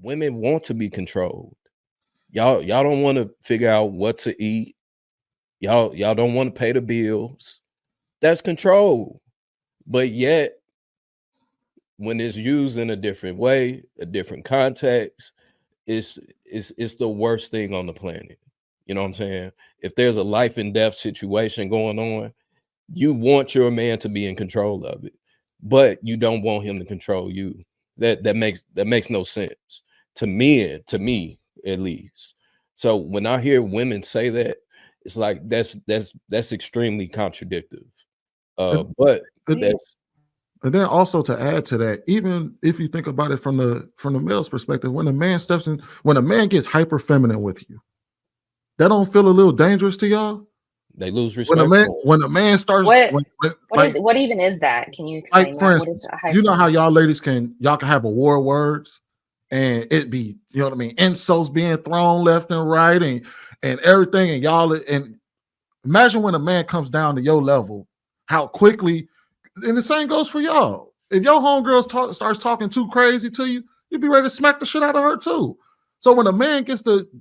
women want to be controlled. Y'all don't want to figure out what to eat. Y'all don't want to pay the bills. That's control. But yet, when it's used in a different way, a different context, it's the worst thing on the planet. You know what I'm saying? If there's a life and death situation going on, you want your man to be in control of it, but you don't want him to control you. That makes no sense to me at least. So when I hear women say that, it's like that's extremely contradictive. And, But and, that's and then also to add to that, even if you think about it from the male's perspective, when a man gets hyper feminine with you, that don't feel a little dangerous to y'all? they lose When a respect man for when a man starts what even is that? Can you explain for that? instance, What is you know how y'all ladies can have a war of words and it be, you know what I mean, insults being thrown left and right and everything, and y'all, and imagine when a man comes down to your level, how quickly, and the same goes for y'all. If your homegirl starts talking too crazy to you, you'd be ready to smack the shit out of her too. So when a man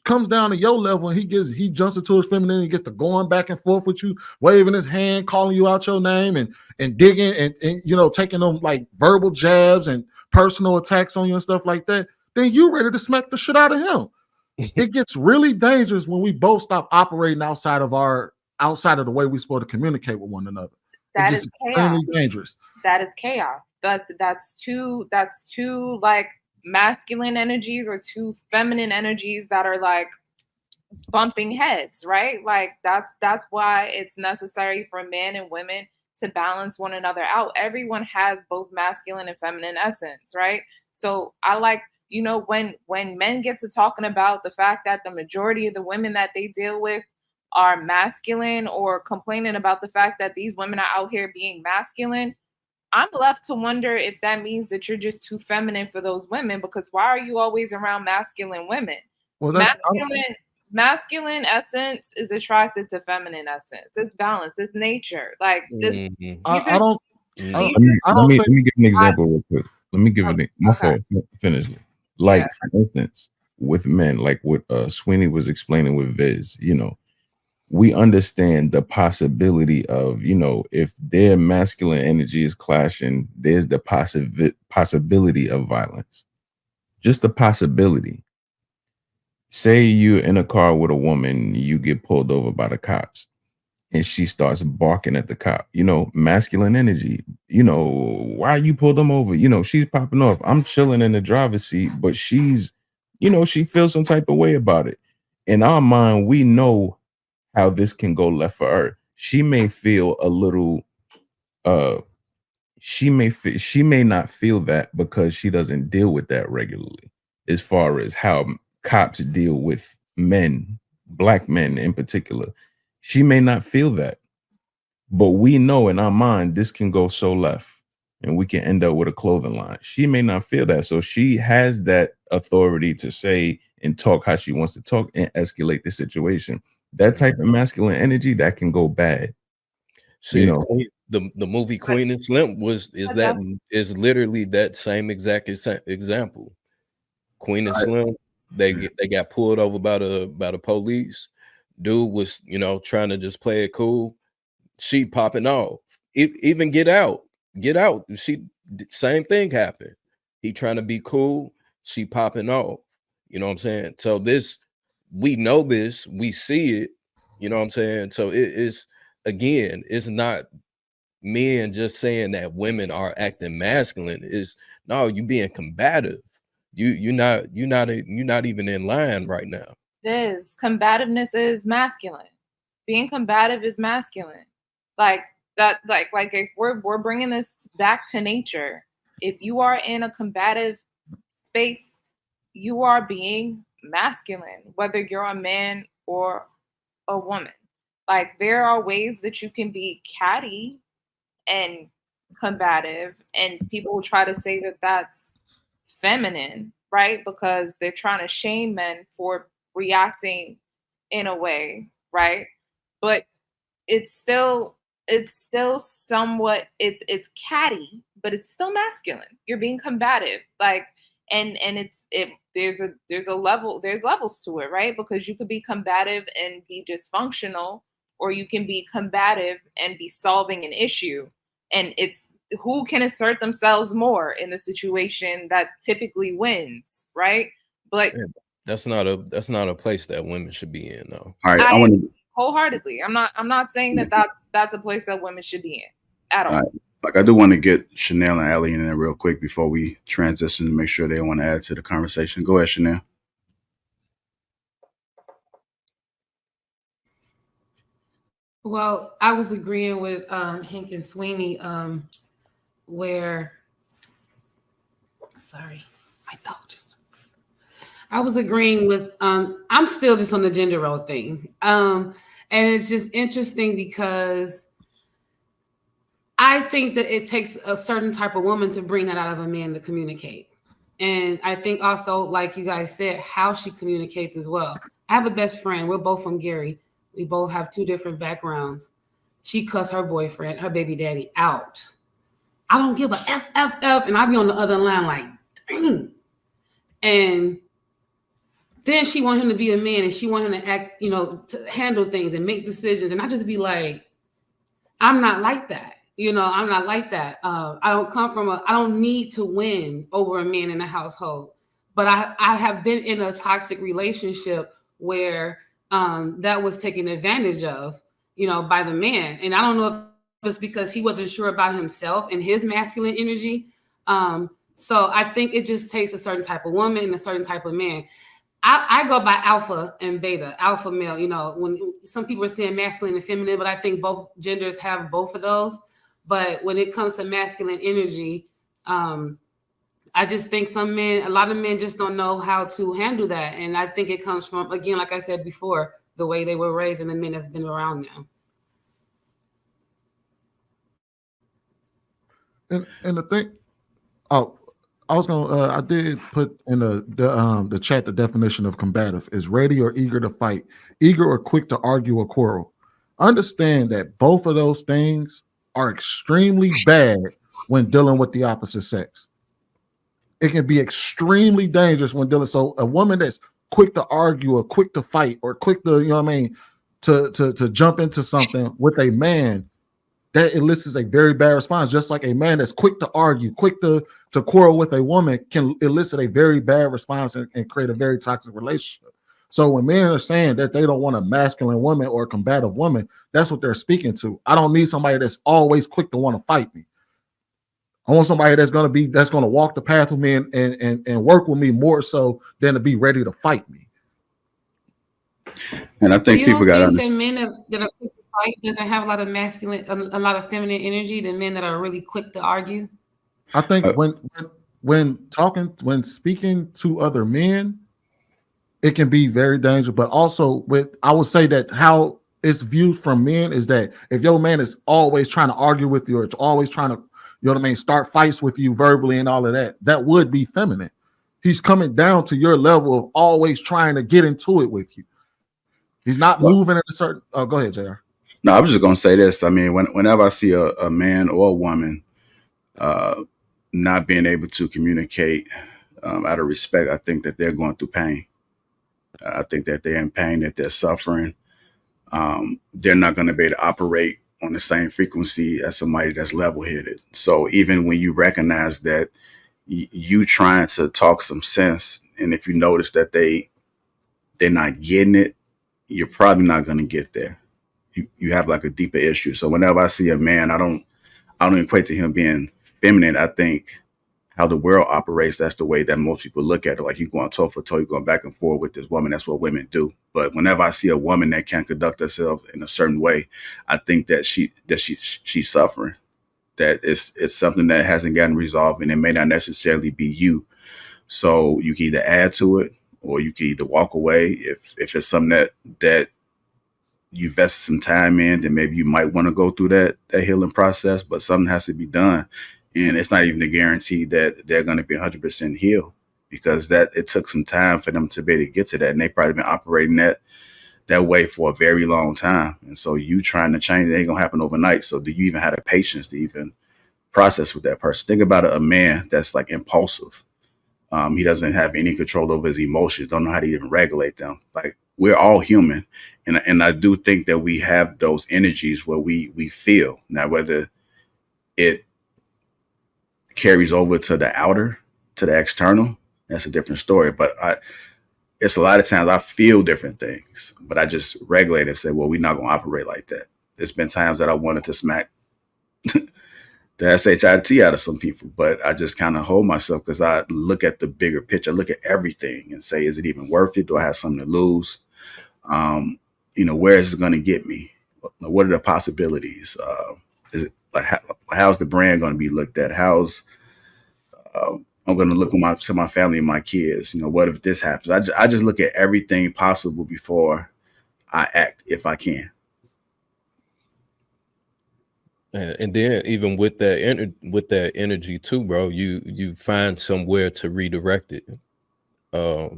comes down to your level and he jumps into his femininity, gets to going back and forth with you, waving his hand, calling you out your name, and digging and you know, taking them like verbal jabs and personal attacks on you and stuff like that, then you ready to smack the shit out of him. It gets really dangerous when we both stop operating outside of the way we're supposed to communicate with one another. That it gets is extremely chaos. dangerous. That is chaos. That's two like masculine energies or two feminine energies that are like bumping heads, right? Like that's why it's necessary for men and women to balance one another out. Everyone has both masculine and feminine essence, right? So I like, you know, when men get to talking about the fact that the majority of the women that they deal with are masculine, or complaining about the fact that these women are out here being masculine, I'm left to wonder if that means that you're just too feminine for those women, because why are you always around masculine women? Well, Masculine essence is attracted to feminine essence. It's balance. It's nature. Like this. Mhm. I don't. Mhm. Let me give an example real quick. Let me give my okay. fault. Finish it. Like for instance, with men, like what Sweeney was explaining with Viz, you know, we understand the possibility of, you know, if their masculine energy is clashing, there's the possibility of violence. Just the possibility. Say you're in a car with a woman, you get pulled over by the cops, and she starts barking at the cop, you know, masculine energy, you know, why you pulled them over? You know, she's popping off. I'm chilling in the driver's seat, but she's, you know, she feels some type of way about it. In our mind, we know how this can go left for her. She may feel a little, she may not feel that because she doesn't deal with that regularly, as far as how cops deal with men, black men in particular. She may not feel that, but we know in our mind this can go so left and we can end up with a clothing line. She may not feel that, so she has that authority to say and talk how she wants to talk and escalate the situation. That type of masculine energy that can go bad. See, the movie Queen and Slim is literally that same exact example. Queen and Slim, they got pulled over by the police. Dude was, you know, trying to just play it cool. She popping off. Even Get Out. Get Out. Same thing happened. He trying to be cool. She popping off. You know what I'm saying? So we know this. We see it. You know what I'm saying? So it's not men just saying that women are acting masculine. Is no, you being combative. You're not even in line right now. Combativeness is masculine. Being combative is masculine. Like that. Like if we're bringing this back to nature. If you are in a combative space, you are being masculine, whether you're a man or a woman. Like there are ways that you can be catty and combative, and people will try to say that that's feminine, right? Because they're trying to shame men for reacting in a way, right? But it's still somewhat, it's catty, but it's still masculine. You're being combative. Like and there's levels to it, right? Because you could be combative and be dysfunctional, or you can be combative and be solving an issue. And it's who can assert themselves more in the situation that typically wins, right? But Yeah, that's not a place that women should be in, though. All right, I want to wholeheartedly. I'm not saying that that's a place that women should be in at all. All right. Like, I do want to get Chanel and Allie in there real quick before we transition to make sure they want to add to the conversation. Go ahead, Chanel. Well, I was agreeing with Hank and Sweeney, where, sorry, my dog just. I was agreeing with. I'm still just on the gender role thing, and it's just interesting because I think that it takes a certain type of woman to bring that out of a man to communicate. And I think also, like you guys said, how she communicates as well. I have a best friend. We're both from Gary. We both have 2 different backgrounds. She cussed her boyfriend, her baby daddy, out. I don't give a F. And I be on the other line like, dang. And then she want him to be a man and she want him to act, to handle things and make decisions. And I just be like, I'm not like that. I'm not like that. I don't need to win over a man in a household. But I have been in a toxic relationship where that was taken advantage of, by the man. And I don't know if it's because he wasn't sure about himself and his masculine energy. So I think it just takes a certain type of woman and a certain type of man. I go by alpha and beta, alpha male. When some people are saying masculine and feminine, but I think both genders have both of those. But when it comes to masculine energy, I just think a lot of men just don't know how to handle that. And I think it comes from, again, like I said before, the way they were raised and the men that's been around them. And the thing, I did put in the chat the definition of combative is ready or eager to fight, eager or quick to argue or quarrel. Understand that both of those things are extremely bad when dealing with the opposite sex. It can be extremely dangerous when dealing. So a woman that's quick to argue or quick to fight or quick to, to jump into something with a man, that elicits a very bad response. Just like a man that's quick to argue, quick to quarrel with a woman can elicit a very bad response and create a very toxic relationship. So when men are saying that they don't want a masculine woman or a combative woman, that's what they're speaking to. I don't need somebody that's always quick to want to fight me. I want somebody that's going to walk the path with me and work with me more so than to be ready to fight me. And I think people got to understand. Men that are quick to fight doesn't have a lot of masculine, a lot of feminine energy. The men that are really quick to argue. I think when speaking to other men, it can be very dangerous. But also, I would say that how it's viewed from men is that if your man is always trying to argue with you or it's always trying to, start fights with you verbally and all of that, that would be feminine. He's coming down to your level of always trying to get into it with you. He's not moving at a certain. Oh, go ahead, JR. No, I was just going to say this. I mean, whenever I see a man or a woman not being able to communicate out of respect, I think that they're going through pain. I think that they're in pain, that they're suffering. They're not going to be able to operate on the same frequency as somebody that's level-headed. So even when you recognize that you trying to talk some sense, and if you notice that they're not getting it, you're probably not going to get there. You have like a deeper issue. So whenever I see a man, I don't equate to him being feminine. I think how the world operates, that's the way that most people look at it. Like, you're going toe for toe, you're going back and forth with this woman. That's what women do. But whenever I see a woman that can conduct herself in a certain way, I think that she's suffering. That it's something that hasn't gotten resolved, and it may not necessarily be you. So you can either add to it or you can either walk away. If it's something that you invested some time in, then maybe you might want to go through that healing process, but something has to be done. And it's not even a guarantee that they're going to be 100% healed, because it took some time for them to be able to get to that. And they probably been operating that way for a very long time. And so you trying to change, it ain't going to happen overnight. So do you even have the patience to even process with that person? Think about a man that's like impulsive. He doesn't have any control over his emotions, don't know how to even regulate them. Like, we're all human. And I do think that we have those energies where we feel. Now, whether it carries over to the outer, to the external, that's a different story. But it's a lot of times I feel different things, but I just regulate and say, well, we're not going to operate like that. There's been times that I wanted to smack the SHIT out of some people, but I just kind of hold myself because I look at the bigger picture, I look at everything and say, is it even worth it? Do I have something to lose? Where is it going to get me? What are the possibilities? Is it like, how's the brand going to be looked at? How's I'm going to look to my family and my kids? What if this happens? I just look at everything possible before I act, if I can. And then even with that energy too, bro, you find somewhere to redirect it.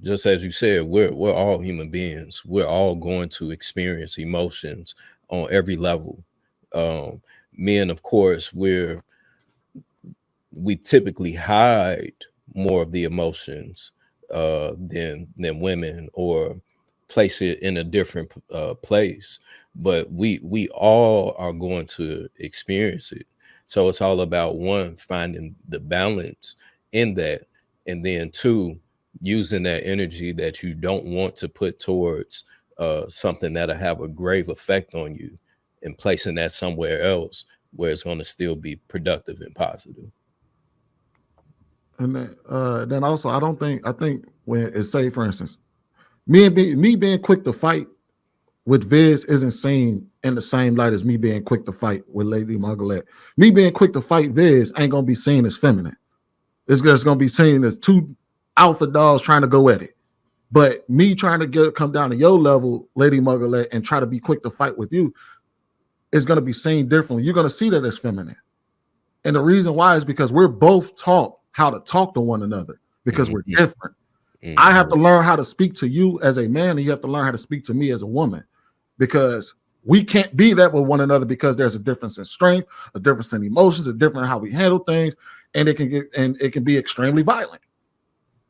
Just as you said, we're all human beings. We're all going to experience emotions on every level. Men, of course, we typically hide more of the emotions than women, or place it in a different place. But we all are going to experience it. So it's all about, one, finding the balance in that, and then two, using that energy that you don't want to put towards something that'll have a grave effect on you, and placing that somewhere else where it's going to still be productive and positive. And then also, I think when it's, say, for instance, me being quick to fight with Viz isn't seen in the same light as me being quick to fight with Lady Margaret. Me being quick to fight Viz ain't gonna be seen as feminine. It's just gonna be seen as two alpha dogs trying to go at it. But me trying to come down to your level, Lady Margaret, and try to be quick to fight with you is gonna be seen differently. You're gonna see that as feminine. And the reason why is because we're both taught how to talk to one another, because we're different. I have to learn how to speak to you as a man, and you have to learn how to speak to me as a woman, because we can't be that with one another, because there's a difference in strength, a difference in emotions, a difference in how we handle things, and it can be extremely violent.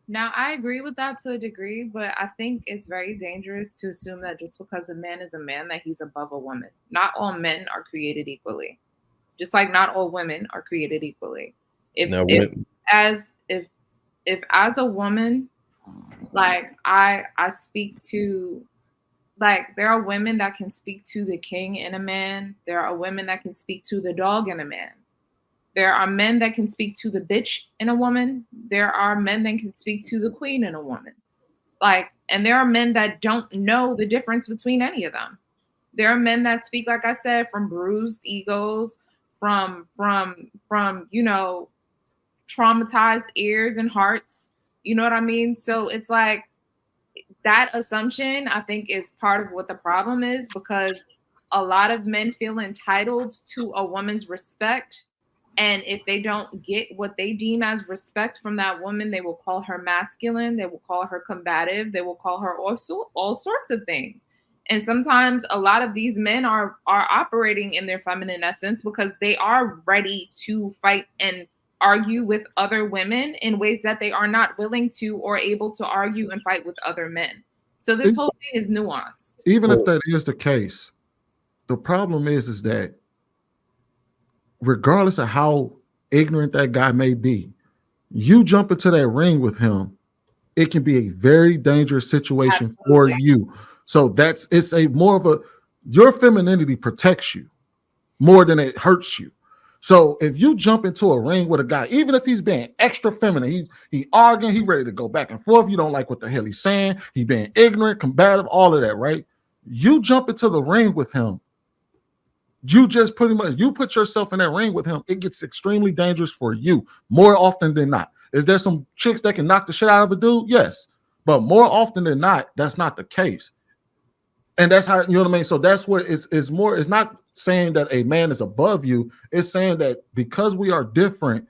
Now, I agree with that to a degree, but I think it's very dangerous to assume that just because a man is a man, that he's above a woman. Not all men are created equally, just like not all women are created equally. If as a woman, like I speak to, like, there are women that can speak to the king in a man. There are women that can speak to the dog in a man. There are men that can speak to the bitch in a woman. There are men that can speak to the queen in a woman. Like, and there are men that don't know the difference between any of them. There are men that speak, like I said, from bruised egos, from traumatized ears and hearts. You know what I mean? So it's like, that assumption, I think, is part of what the problem is, because a lot of men feel entitled to a woman's respect. And if they don't get what they deem as respect from that woman, they will call her masculine. They will call her combative. They will call her all sorts of things. And sometimes a lot of these men are operating in their feminine essence because they are ready to fight and argue with other women in ways that they are not willing to or able to argue and fight with other men. So this whole thing is nuanced. Even if that is the case, the problem is that regardless of how ignorant that guy may be, you jump into that ring with him, it can be a very dangerous situation for you. So it's a more of a, your femininity protects you more than it hurts you. So if you jump into a ring with a guy, even if he's being extra feminine, he arguing, he ready to go back and forth, you don't like what the hell he's saying, he being ignorant, combative, all of that, right? You jump into the ring with him, you just pretty much, you put yourself in that ring with him, it gets extremely dangerous for you more often than not. Is there some chicks that can knock the shit out of a dude? Yes. But more often than not, that's not the case. And that's how, you know what I mean? So that's what it's more, it's not saying that a man is above you. It's saying that because we are different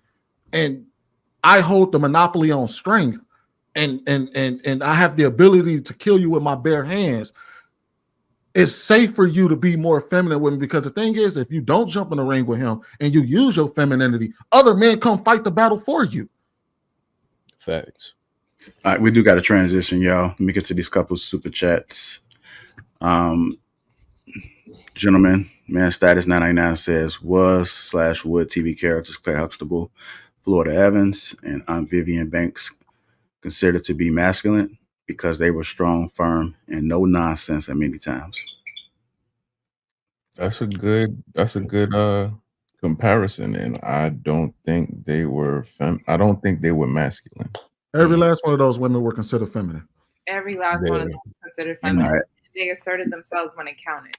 and I hold the monopoly on strength and I have the ability to kill you with my bare hands, it's safe for you to be more feminine with me, because the thing is, if you don't jump in the ring with him and you use your femininity, other men come fight the battle for you. Facts. All right, we do got to transition, y'all. Let me get to these couple super chats. Gentlemen, man, status 999 says would TV characters Claire Huxtable, Florida Evans, and Aunt Vivian Banks considered to be masculine because they were strong, firm, and no nonsense at many times. That's a good comparison, and I don't think they were I don't think they were masculine. Every last one of those women were considered feminine. Every last one of them was considered feminine. Right. They asserted themselves when it counted.